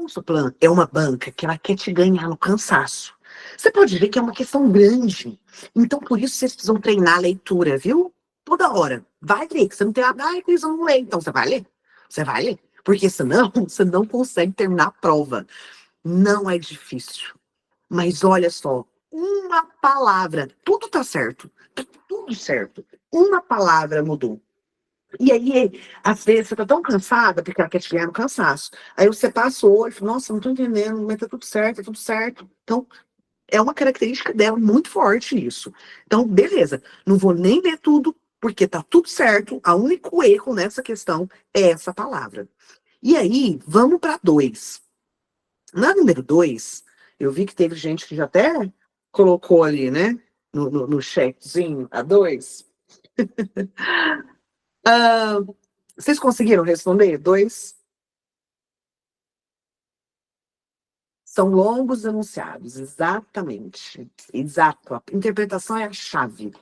Consulplan é uma banca que ela quer te ganhar no cansaço. Você pode ver que é uma questão grande. Então, por isso, vocês precisam treinar a leitura, viu? Toda hora. Vai ler, que você não tem nada. Ai, Cris, eu não leio. Então, você vai ler? Você vai ler. Porque senão, você não consegue terminar a prova. Não é difícil. Mas olha só, uma palavra, tudo tá certo. Tá tudo certo. Uma palavra mudou. E aí, às vezes, você tá tão cansada, porque ela quer te ganhar no cansaço. Aí você passa o olho e fala, nossa, não tô entendendo, mas tá tudo certo, tá tudo certo. Então, é uma característica dela muito forte isso. Então, beleza, não vou nem ler tudo, porque tá tudo certo. O único erro nessa questão é essa palavra. E aí, vamos para 2. Na número 2, eu vi que teve gente que já até colocou ali, né, no chatzinho, a 2. Vocês conseguiram responder? 2? São longos enunciados, exatamente. Exato. A interpretação é a chave.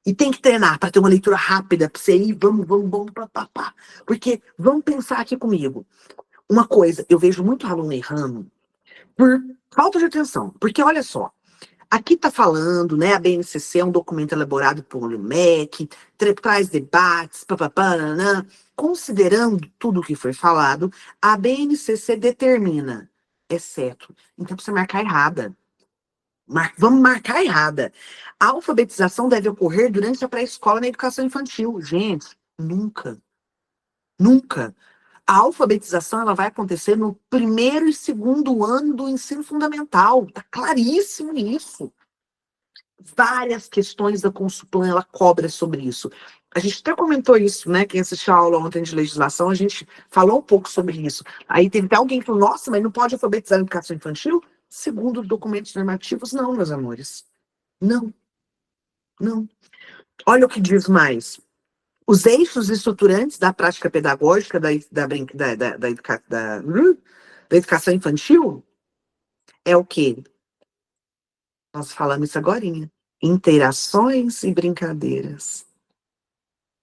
E tem que treinar para ter uma leitura rápida, para você ir, vamos, pá, pá, pá. Porque, vamos pensar aqui comigo. Uma coisa, eu vejo muito aluno errando por falta de atenção. Porque, olha só, aqui está falando, né, a BNCC é um documento elaborado por MEC, traz debates, papapá, nanã. Considerando tudo o que foi falado, a BNCC determina, exceto. Então, você marcar errada. Vamos marcar errada. A alfabetização deve ocorrer durante a pré-escola na educação infantil. Gente, nunca. Nunca. A alfabetização ela vai acontecer no primeiro e segundo ano do ensino fundamental. Tá claríssimo isso. Várias questões da Consulplan, ela cobra sobre isso. A gente até comentou isso, né? Quem assistiu a aula ontem de legislação, a gente falou um pouco sobre isso. Aí teve até alguém que falou, nossa, mas não pode alfabetizar na educação infantil? Segundo documentos normativos, não, meus amores. Não, não. Olha o que diz mais. Os eixos estruturantes da prática pedagógica da educação infantil é o quê? Nós falamos isso agorinha. Interações e brincadeiras.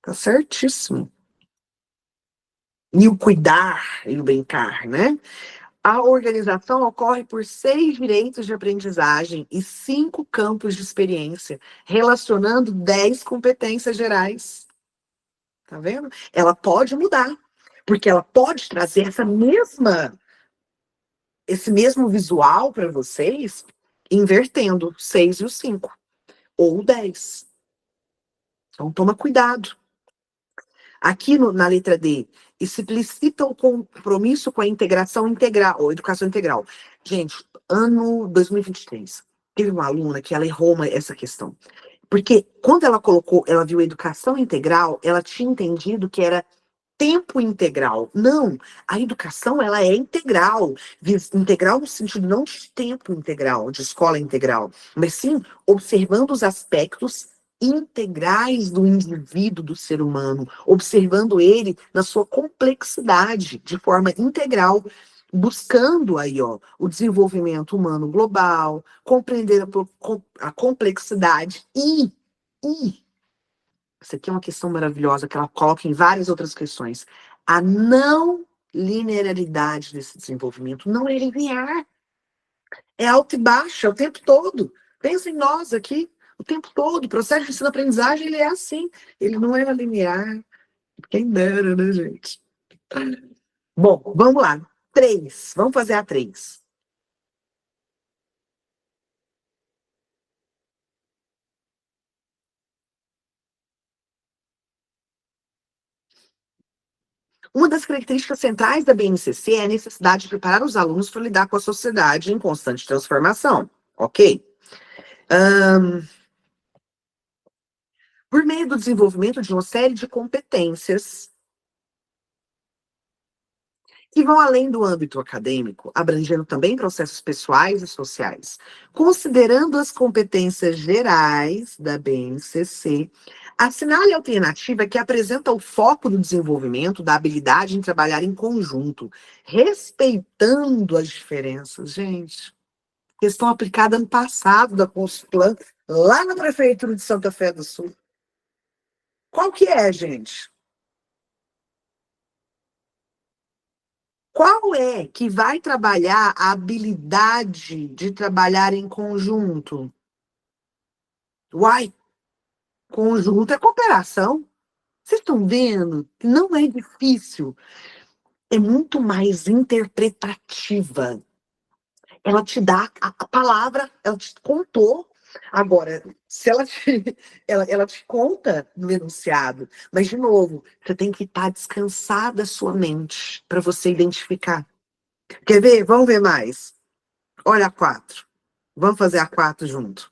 Tá certíssimo. E o cuidar e o brincar, né? A organização ocorre por 6 direitos de aprendizagem e 5 campos de experiência, relacionando 10 competências gerais. Tá vendo? Ela pode mudar, porque ela pode trazer esse mesmo visual para vocês, invertendo 6 e o 5, ou 10. Então, toma cuidado. Aqui na letra D, explicita o compromisso com a integração integral, ou educação integral. Gente, ano 2023, teve uma aluna que ela errou essa questão. Porque quando ela colocou, ela viu educação integral, ela tinha entendido que era tempo integral. Não, a educação ela é integral. Integral no sentido não de tempo integral, de escola integral, mas sim observando os aspectos integrais do indivíduo, do ser humano, observando ele na sua complexidade, de forma integral, buscando aí, ó, o desenvolvimento humano global, compreender a complexidade e isso aqui é uma questão maravilhosa que ela coloca em várias outras questões. A não linearidade desse desenvolvimento não é linear. É alto e baixo, é o tempo todo. Pensa em nós aqui, o tempo todo. O processo de ensino-aprendizagem, ele é assim. Ele não é linear. Quem dera, né, gente? Bom, vamos lá. 3. Vamos fazer a 3. Uma das características centrais da BNCC é a necessidade de preparar os alunos para lidar com a sociedade em constante transformação. Ok? Por meio do desenvolvimento de uma série de competências que vão além do âmbito acadêmico, abrangendo também processos pessoais e sociais. Considerando as competências gerais da BNCC, assinale a alternativa que apresenta o foco do desenvolvimento da habilidade em trabalhar em conjunto, respeitando as diferenças. Gente, questão aplicada ano passado da Consulplan, lá na Prefeitura de Santa Fé do Sul. Qual que é, gente? Qual é que vai trabalhar a habilidade de trabalhar em conjunto? Uai, conjunto é cooperação. Vocês estão vendo? Não é difícil. É muito mais interpretativa. Ela te dá a palavra, ela te contou. Agora, se ela te, ela te conta no enunciado, mas, de novo, você tem que estar descansada a sua mente para você identificar. Quer ver? Vamos ver mais. Olha a 4. Vamos fazer a 4 junto.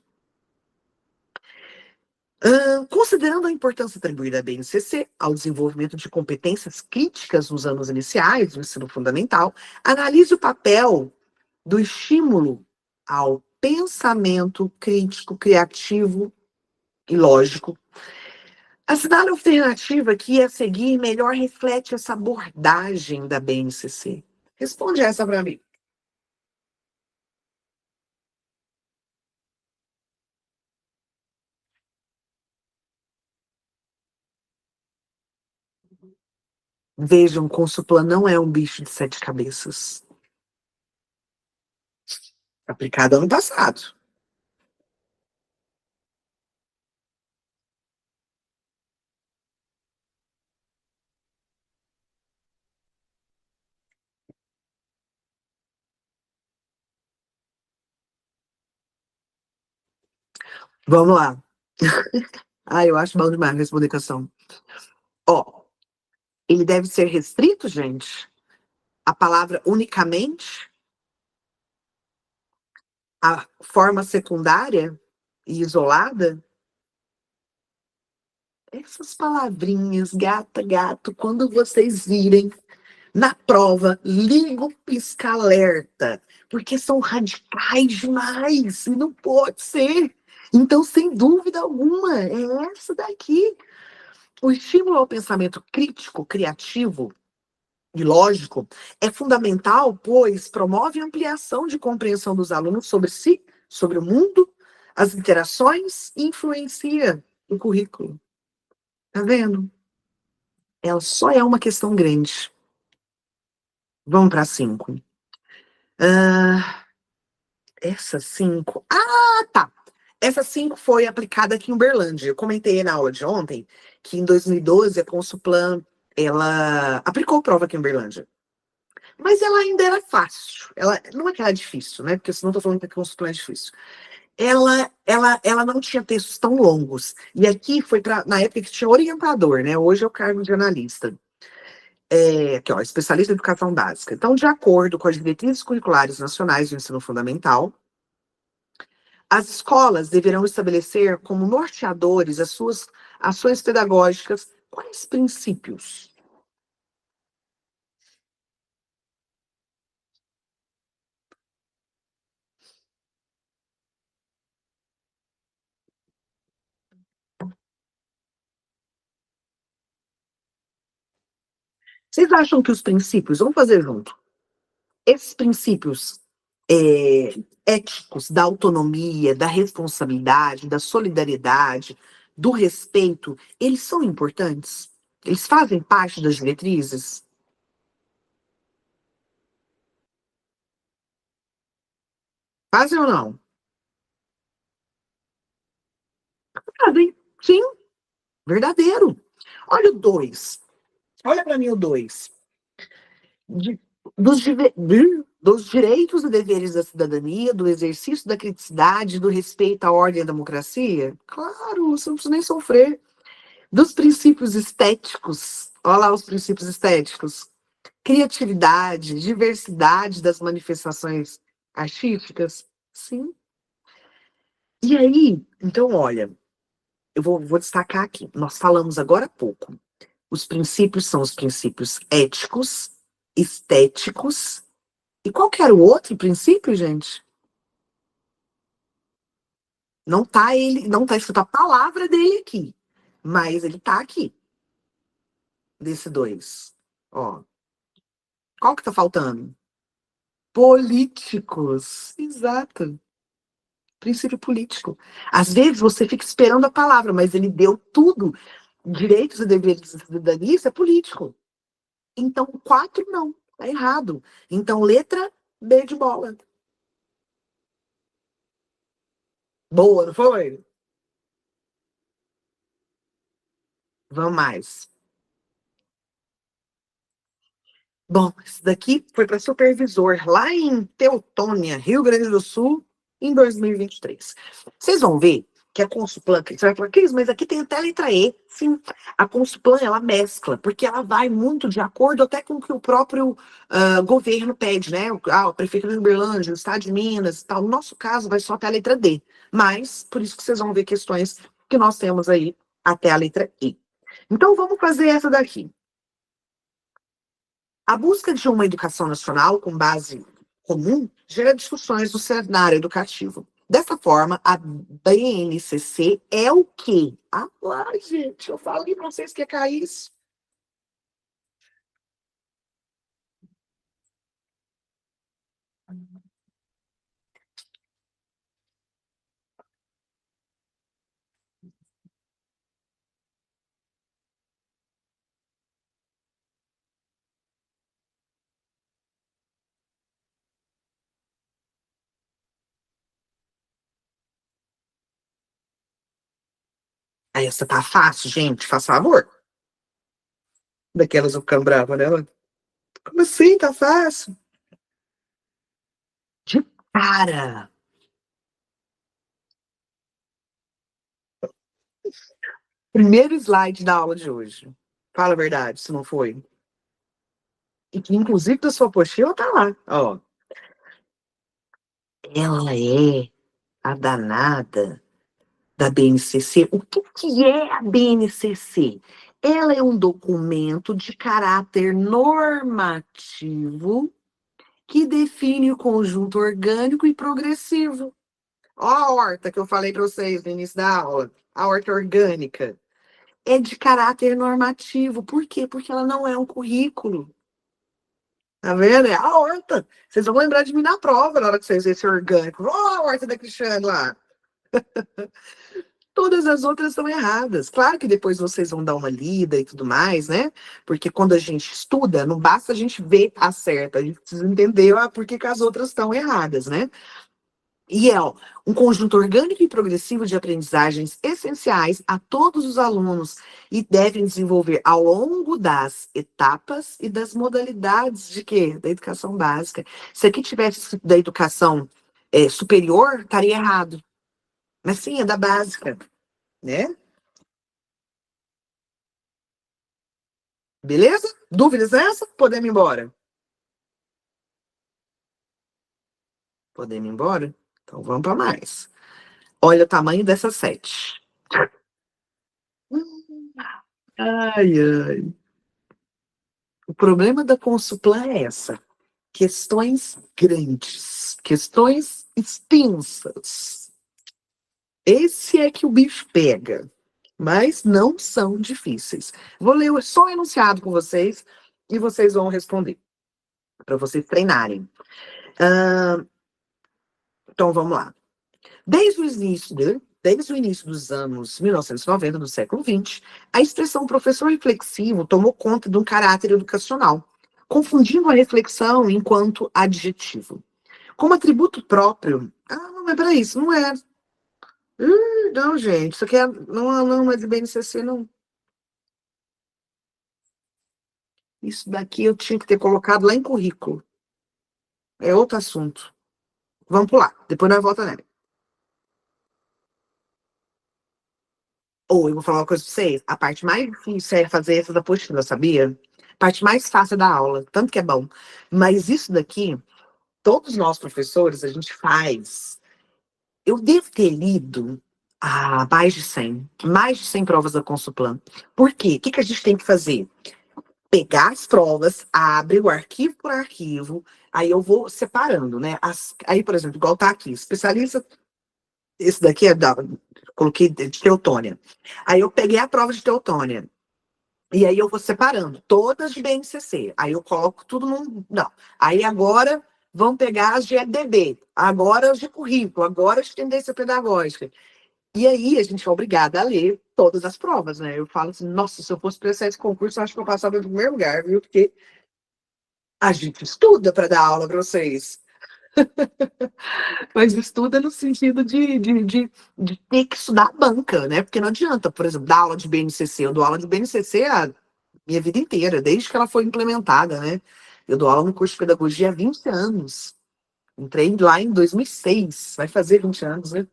Considerando a importância atribuída à BNCC ao desenvolvimento de competências críticas nos anos iniciais do ensino fundamental, analise o papel do estímulo ao pensamento crítico, criativo e lógico. A cidade alternativa que a seguir melhor reflete essa abordagem da BNCC. Responde essa para mim. Vejam, Consuplan não é um bicho de 7 cabeças. Aplicado ano passado. Vamos lá. Eu acho bom demais responder questão. Ó, ele deve ser restrito, gente. A palavra unicamente, a forma secundária e isolada. Essas palavrinhas, gata, gato, quando vocês virem na prova, liga o pisca-alerta, porque são radicais demais e não pode ser. Então, sem dúvida alguma, é essa daqui. O estímulo ao pensamento crítico, criativo e lógico é fundamental, pois promove a ampliação de compreensão dos alunos sobre si, sobre o mundo, as interações e influencia o currículo. Tá vendo? Ela só é uma questão grande. Vamos para 5. Essa 5. Tá. Essa 5 foi aplicada aqui em Uberlândia. Eu comentei na aula de ontem que em 2012 a Consuplan ela aplicou prova aqui em Uberlândia. Mas ela ainda era fácil. Ela não é que era difícil, né? Porque senão eu tô falando que a Consuplan é difícil. Ela não tinha textos tão longos. E aqui foi na época que tinha orientador, né? Hoje é o cargo de analista. Aqui, ó, especialista em educação básica. Então, de acordo com as diretrizes curriculares nacionais do ensino fundamental, as escolas deverão estabelecer como norteadores as suas ações pedagógicas quais princípios? Vocês acham que os princípios, vamos fazer junto, esses princípios é, éticos da autonomia, da responsabilidade, da solidariedade, do respeito, eles são importantes? Eles fazem parte das diretrizes? Fazem ou não? Fazem, sim, verdadeiro. Olha o 2. Olha para mim o 2. Dos direitos e deveres da cidadania, do exercício da criticidade, do respeito à ordem e à democracia? Claro, você não precisa nem sofrer. Dos princípios estéticos, olha lá os princípios estéticos. Criatividade, diversidade das manifestações artísticas, sim. E aí, então, olha, eu vou destacar aqui. Nós falamos agora há pouco. Os princípios são os princípios éticos, estéticos. E qual que era o outro princípio, gente? Não tá escrito a palavra dele aqui, mas ele tá aqui, desse 2. Ó, qual que tá faltando? Políticos. Exato. Princípio político. Às vezes você fica esperando a palavra, mas ele deu tudo. Direitos e deveres da cidadania, isso é político. Então, 4 não. Tá errado. Então, letra B de bola. Boa, não foi? Vamos mais. Bom, isso daqui foi para supervisor lá em Teutônia, Rio Grande do Sul, em 2023. Vocês vão ver que a Consulplan, você vai falar, Cris, mas aqui tem até a letra E. Sim, a Consulplan, ela mescla, porque ela vai muito de acordo até com o que o próprio governo pede, né? O prefeito de Uberlândia, o estado de Minas e tal. No nosso caso, vai só até a letra D. Mas, por isso que vocês vão ver questões que nós temos aí até a letra E. Então, vamos fazer essa daqui. A busca de uma educação nacional com base comum gera discussões no cenário educativo. Dessa forma, a BNCC é o quê? Ah, gente, eu falei para vocês que ia cair isso. Aí essa tá fácil, gente, faz favor. Daquelas eu ficando brava, né? Como assim, tá fácil? De cara. Primeiro slide da aula de hoje. Fala a verdade, se não foi. E que, inclusive, da sua apostila tá lá. Ó, ela é a danada da BNCC. O que que é a BNCC? Ela é um documento de caráter normativo que define o conjunto orgânico e progressivo. Ó a horta que eu falei para vocês no início da aula, a horta orgânica. É de caráter normativo. Por quê? Porque ela não é um currículo. Tá vendo? É a horta. Vocês vão lembrar de mim na prova na hora que vocês verem esse orgânico. Ó a horta da Cristiane lá. Todas as outras estão erradas. Claro que depois vocês vão dar uma lida e tudo mais, né? Porque quando a gente estuda, não basta a gente ver a certa, a gente precisa entender por que que as outras estão erradas, né? E é ó, um conjunto orgânico e progressivo de aprendizagens essenciais a todos os alunos e devem desenvolver ao longo das etapas e das modalidades de quê? Da educação básica. Se aqui tivesse da educação superior, estaria errado. Mas sim, é da básica, né? Beleza? Dúvidas nessa? Podemos ir embora. Podemos ir embora? Então vamos para mais. Olha o tamanho dessa sete. Ai, ai. O problema da Consulplan é essa. Questões grandes, questões extensas. Esse é que o bicho pega, mas não são difíceis. Vou ler só o enunciado com vocês e vocês vão responder, para vocês treinarem. Então vamos lá. Desde o início dos anos 1990, do século XX, a expressão professor reflexivo tomou conta de um caráter educacional, confundindo a reflexão enquanto adjetivo. Como atributo próprio. Ah, não, mas peraí, isso não é. Não, gente, isso aqui não é de BNCC, não. Isso daqui eu tinha que ter colocado lá em currículo. É outro assunto. Vamos pular, depois nós voltamos nele. Ou eu vou falar uma coisa pra vocês: a parte mais difícil é fazer essas apostilas, sabia? A parte mais fácil da aula, tanto que é bom. Mas isso daqui, todos nós professores, a gente faz. Eu devo ter lido mais de 100 provas da Consulplan. Por quê? O que que a gente tem que fazer? Pegar as provas, abre o arquivo por arquivo, aí eu vou separando, né? Aí, por exemplo, igual tá aqui, especialista, esse daqui coloquei de Teutônia. Aí eu peguei a prova de Teutônia, e aí eu vou separando, todas de BNCC. Aí eu coloco tudo num. Não. Aí agora vão pegar as de EDB, agora as de currículo, agora as de tendência pedagógica. E aí a gente é obrigada a ler todas as provas, né? Eu falo assim, nossa, se eu fosse prestar esse concurso, eu acho que eu passava em primeiro lugar, viu? Porque A gente estuda para dar aula para vocês. Mas estuda no sentido de ter que estudar a banca, né? Porque não adianta, por exemplo, dar aula de BNCC. Eu dou aula de BNCC a minha vida inteira, desde que ela foi implementada, né? Eu dou aula no curso de pedagogia há 20 anos. Entrei lá em 2006, vai fazer 20 anos, né?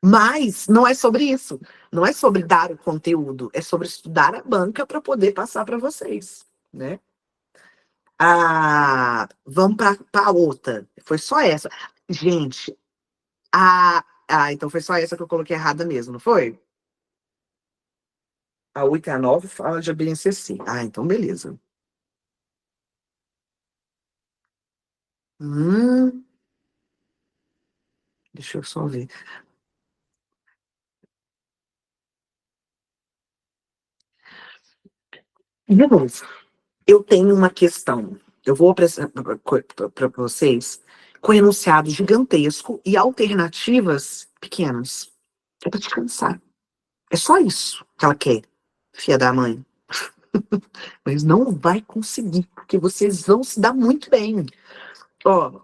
Mas não é sobre isso. Não é sobre dar o conteúdo, é sobre estudar a banca para poder passar para vocês, né? Vamos para a outra. Foi só essa. Gente, então foi só essa que eu coloquei errada mesmo, não foi? A 8 e a 9 fala de BNCC. Então beleza. Hum, deixa eu só ver. De novo, eu tenho uma questão. Eu vou apresentar para vocês com enunciado gigantesco e alternativas pequenas. É para descansar. É só isso que ela quer, filha da mãe. Mas não vai conseguir, porque vocês vão se dar muito bem. Ó,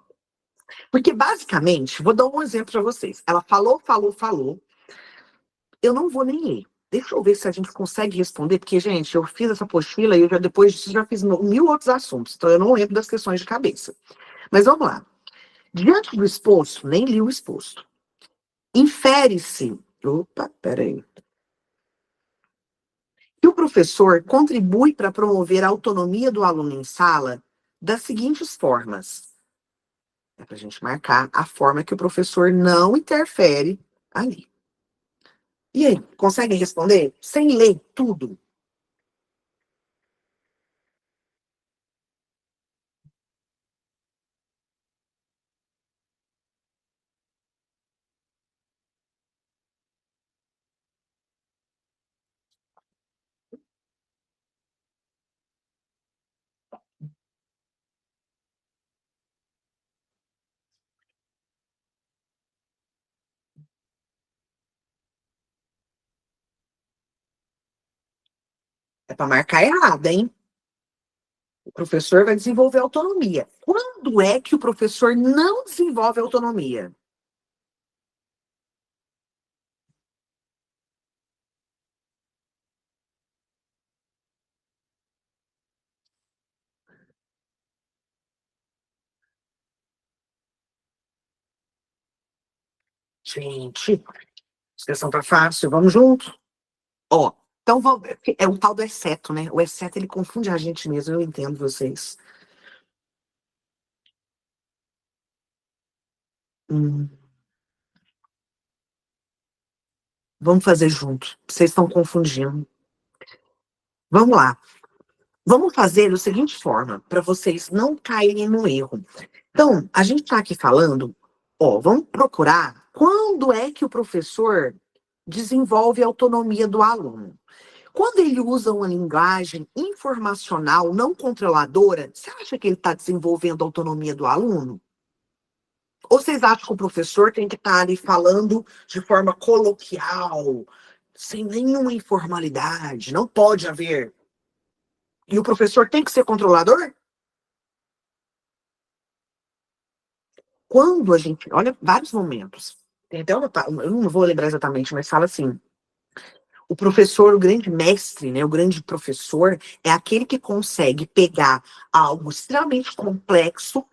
porque basicamente, vou dar um exemplo para vocês. Ela falou, falou, falou. Eu não vou nem ler. Deixa eu ver se a gente consegue responder, porque, gente, eu fiz essa apostila e eu já, depois disso, já fiz 1000 outros assuntos, então eu não lembro das questões de cabeça. Mas vamos lá. Diante do exposto, nem li o exposto, infere-se, opa, peraí, que o professor contribui para promover a autonomia do aluno em sala das seguintes formas. É para a gente marcar a forma que o professor não interfere ali. E aí, consegue responder? Sem ler tudo? É para marcar errado, hein? O professor vai desenvolver autonomia. Quando é que o professor não desenvolve autonomia? Gente, expressão tá fácil, vamos junto? Ó, então é o tal do exceto, né? O exceto, ele confunde a gente mesmo, eu entendo vocês. Hum, vamos fazer junto. Vocês estão confundindo. Vamos lá. Vamos fazer da seguinte forma, para vocês não caírem no erro. Então, a gente está aqui falando, ó, vamos procurar quando é que o professor desenvolve a autonomia do aluno. Quando ele usa uma linguagem informacional não controladora, você acha que ele está desenvolvendo a autonomia do aluno? Ou vocês acham que o professor tem que estar ali falando de forma coloquial, sem nenhuma informalidade? Não pode haver. E o professor tem que ser controlador? Quando a gente, olha, vários momentos. Tem até uma, eu não vou lembrar exatamente, mas fala assim: o professor, o grande mestre, né, o grande professor, é aquele que consegue pegar algo extremamente complexo,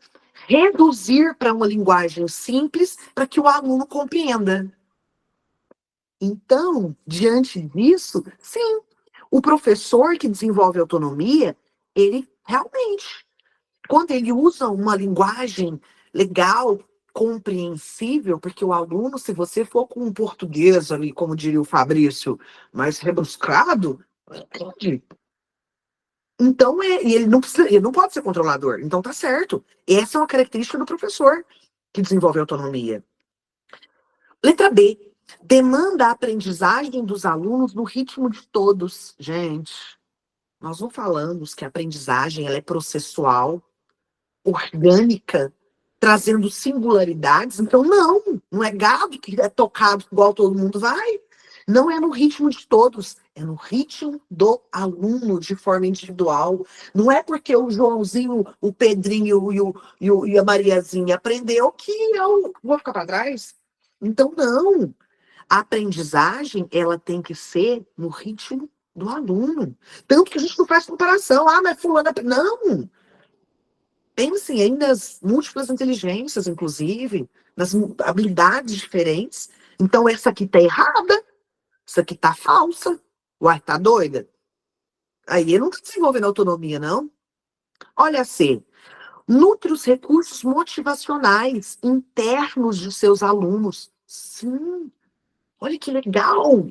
reduzir para uma linguagem simples, para que o aluno compreenda. Então, diante disso, sim, o professor que desenvolve autonomia, ele realmente, quando ele usa uma linguagem legal, compreensível, porque o aluno, se você for com um português ali, como diria o Fabrício, mais rebuscado, entende? Então, e ele não precisa, ele não pode ser controlador. Então, tá certo. Essa é uma característica do professor que desenvolve autonomia. Letra B. Demanda a aprendizagem dos alunos no ritmo de todos. Gente, nós não falamos que a aprendizagem ela é processual, orgânica, trazendo singularidades. Então, não é gado que é tocado igual todo mundo vai. Não é no ritmo de todos, é no ritmo do aluno, de forma individual. Não é porque o Joãozinho, o Pedrinho e a Mariazinha aprendeu que eu vou ficar para trás. Então, não. A aprendizagem, ela tem que ser no ritmo do aluno. Tanto que a gente não faz comparação. Ah, mas fulana... Não! Pensem aí nas múltiplas inteligências, inclusive, nas habilidades diferentes. Então, essa aqui tá errada, essa aqui tá falsa. Uai, tá doida? Aí ele não tá desenvolvendo autonomia, não. Olha assim, nutre os recursos motivacionais internos de seus alunos. Sim, olha que legal.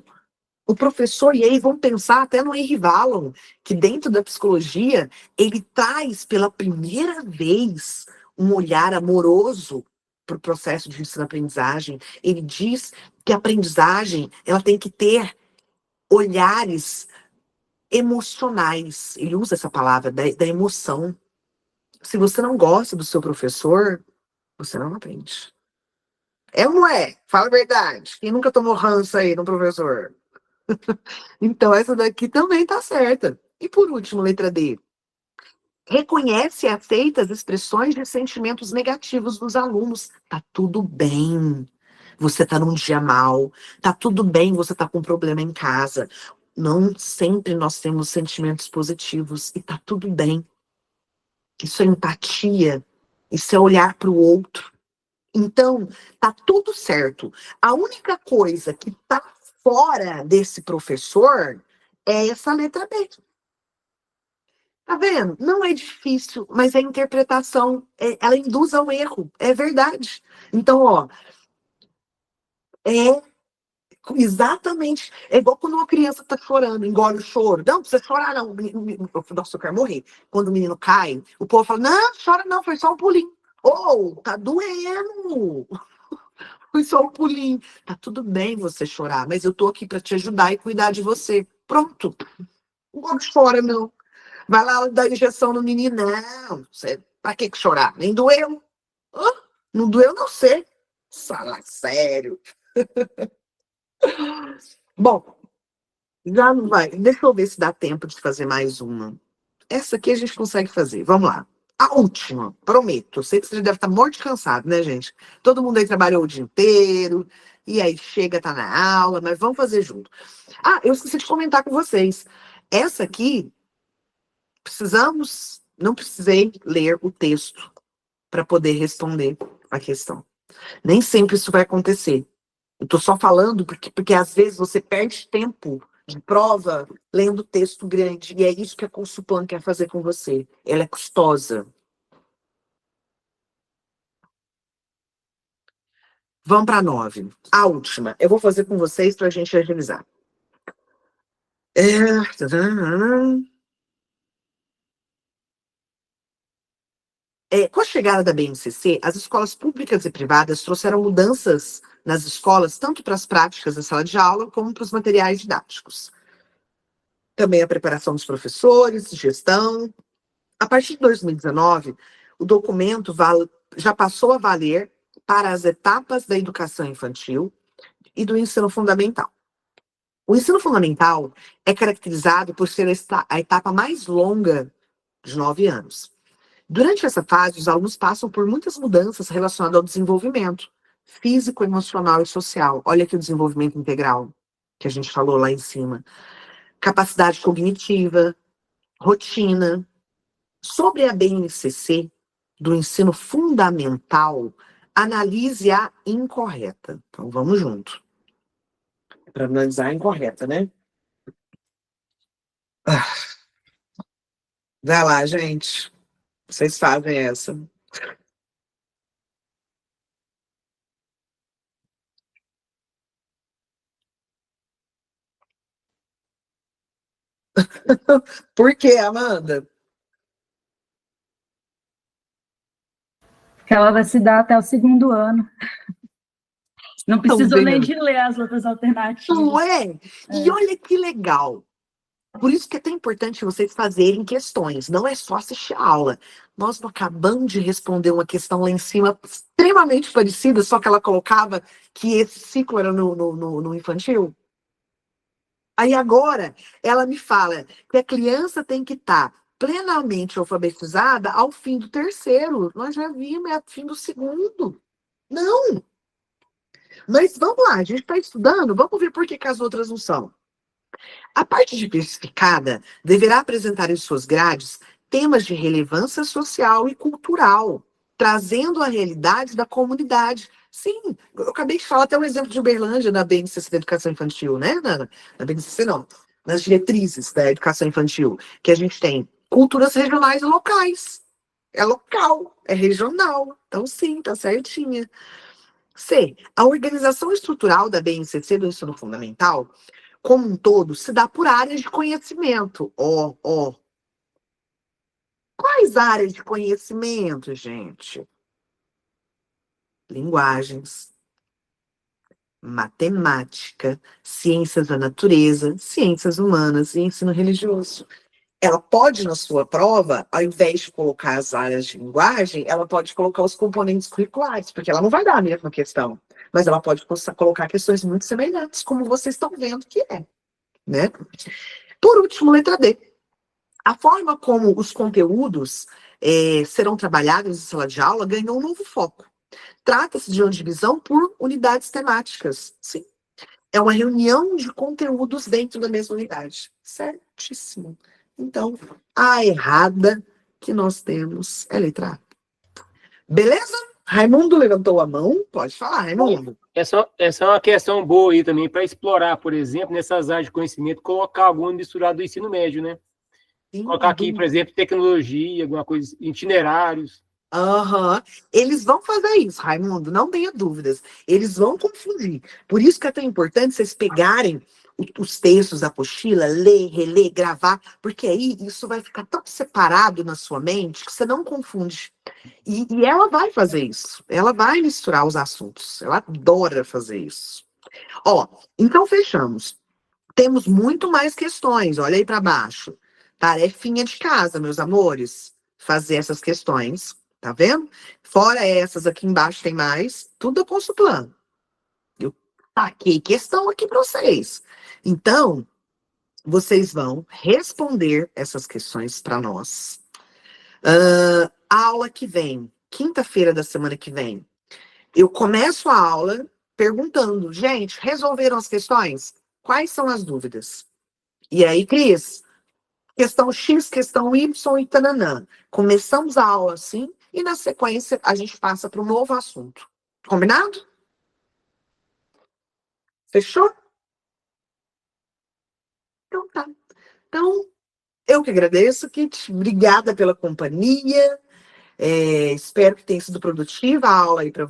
O professor, e aí vamos pensar até no Henry Wallon, que dentro da psicologia, ele traz pela primeira vez um olhar amoroso para o processo de ensino-aprendizagem. Ele diz que a aprendizagem ela tem que ter olhares emocionais. Ele usa essa palavra, da emoção. Se você não gosta do seu professor, você não aprende. É ou não é? Fala a verdade. Quem nunca tomou ranço aí no professor? Então, essa daqui também tá certa. E por último, letra D. Reconhece e aceita as expressões de sentimentos negativos dos alunos. Tá tudo bem. Você tá num dia mal. Tá tudo bem, você tá com um problema em casa. Não sempre nós temos sentimentos positivos. E tá tudo bem. Isso é empatia. Isso é olhar para o outro. Então, tá tudo certo. A única coisa que tá fora desse professor é essa letra B. Tá vendo? Não é difícil, mas a interpretação, ela induz ao erro. É verdade. Então, ó, é exatamente. É igual quando uma criança tá chorando, engole o choro. Não, precisa chorar, não. Nossa, eu quero morrer. Quando o menino cai, o povo fala: não, chora não, foi só um pulinho. Ou, tá doendo. Foi só um pulinho. Tá tudo bem você chorar, mas eu tô aqui para te ajudar e cuidar de você. Pronto. Não chora, não. Vai lá dar injeção no menino. Não, você, pra que chorar? Nem doeu. Hã? Não doeu, não sei. Fala sério. Bom, já não vai. Deixa eu ver se dá tempo de fazer mais uma. Essa aqui a gente consegue fazer. Vamos lá. A última, prometo. Eu sei que você já deve estar morto de cansado, né, gente? Todo mundo aí trabalhou o dia inteiro, e aí chega, tá na aula, mas vamos fazer junto. Ah, eu esqueci de comentar com vocês. Essa aqui, não precisei ler o texto para poder responder a questão. Nem sempre isso vai acontecer. Eu tô só falando porque às vezes você perde tempo de prova lendo texto grande, e é isso que a Consulpan quer fazer com você. Ela é custosa. Vamos para 9. A última. Eu vou fazer com vocês para a gente agilizar. Com a chegada da BNCC, as escolas públicas e privadas trouxeram mudanças nas escolas, tanto para as práticas da sala de aula, como para os materiais didáticos. Também a preparação dos professores, gestão. A partir de 2019, o documento já passou a valer para as etapas da educação infantil e do ensino fundamental. O ensino fundamental é caracterizado por ser a etapa mais longa de 9 anos. Durante essa fase, os alunos passam por muitas mudanças relacionadas ao desenvolvimento físico, emocional e social. Olha aqui o desenvolvimento integral que a gente falou lá em cima. Capacidade cognitiva, rotina. Sobre a BNCC do ensino fundamental, analise a incorreta. Então, vamos junto. Para analisar a incorreta, né? Vai lá, gente. Vocês fazem essa. Por quê, Amanda? Que ela vai se dar até o segundo ano. Não precisou nem de ler as outras alternativas. Não é? E olha que legal. Por isso que é tão importante vocês fazerem questões. Não é só assistir a aula. Nós não acabamos de responder uma questão lá em cima extremamente parecida, só que ela colocava que esse ciclo era no infantil. Aí agora ela me fala que a criança tem que estar plenamente alfabetizada ao fim do terceiro. Nós já vimos, é ao fim do segundo. Não! Mas vamos lá, a gente está estudando, vamos ver por que, que as outras não são. A parte diversificada deverá apresentar em suas grades temas de relevância social e cultural, trazendo a realidade da comunidade. Sim, eu acabei de falar até um exemplo de Uberlândia na BNCC da Educação Infantil, né? Na BNCC não, nas diretrizes da educação infantil, que a gente tem culturas regionais e locais. É local, é regional. Então, sim, tá certinha. C. A organização estrutural da BNCC do ensino fundamental como um todo, se dá por áreas de conhecimento. Quais áreas de conhecimento, gente? Linguagens, matemática, ciências da natureza, ciências humanas e ensino religioso. Ela pode, na sua prova, ao invés de colocar as áreas de linguagem, ela pode colocar os componentes curriculares, porque ela não vai dar a mesma questão. Mas ela pode colocar questões muito semelhantes, como vocês estão vendo que é, né? Por último, letra D. A forma como os conteúdos serão trabalhados em sala de aula ganhou um novo foco. Trata-se de uma divisão por unidades temáticas. Sim. É uma reunião de conteúdos dentro da mesma unidade. Certíssimo. Então, a errada que nós temos é a letra A. Beleza? Raimundo levantou a mão. Pode falar, Raimundo. Essa é uma questão boa aí também para explorar, por exemplo, nessas áreas de conhecimento, colocar alguma misturada do ensino médio, né? Sim, colocar aqui, por exemplo, tecnologia, alguma coisa, itinerários. Aham. Eles vão fazer isso, Raimundo, não tenha dúvidas. Eles vão confundir. Por isso que é tão importante vocês pegarem os textos da apostila, ler, reler, gravar, porque aí isso vai ficar tão separado na sua mente que você não confunde. E ela vai fazer isso. Ela vai misturar os assuntos. Ela adora fazer isso. Ó, então fechamos. Temos muito mais questões. Olha aí para baixo. Tarefinha de casa, meus amores. Fazer essas questões. Tá vendo? Fora essas aqui embaixo tem mais. Tudo eu consultando. Eu taquei questão aqui para vocês. Então, vocês vão responder essas questões para nós. A aula que vem, quinta-feira da semana que vem, eu começo a aula perguntando, gente, resolveram as questões? Quais são as dúvidas? E aí, Cris, questão X, questão Y e tananã. Começamos a aula assim e na sequência a gente passa para um novo assunto. Combinado? Fechou? Então tá. Então, eu que agradeço, Kit. Obrigada pela companhia. Espero que tenha sido produtiva a aula aí para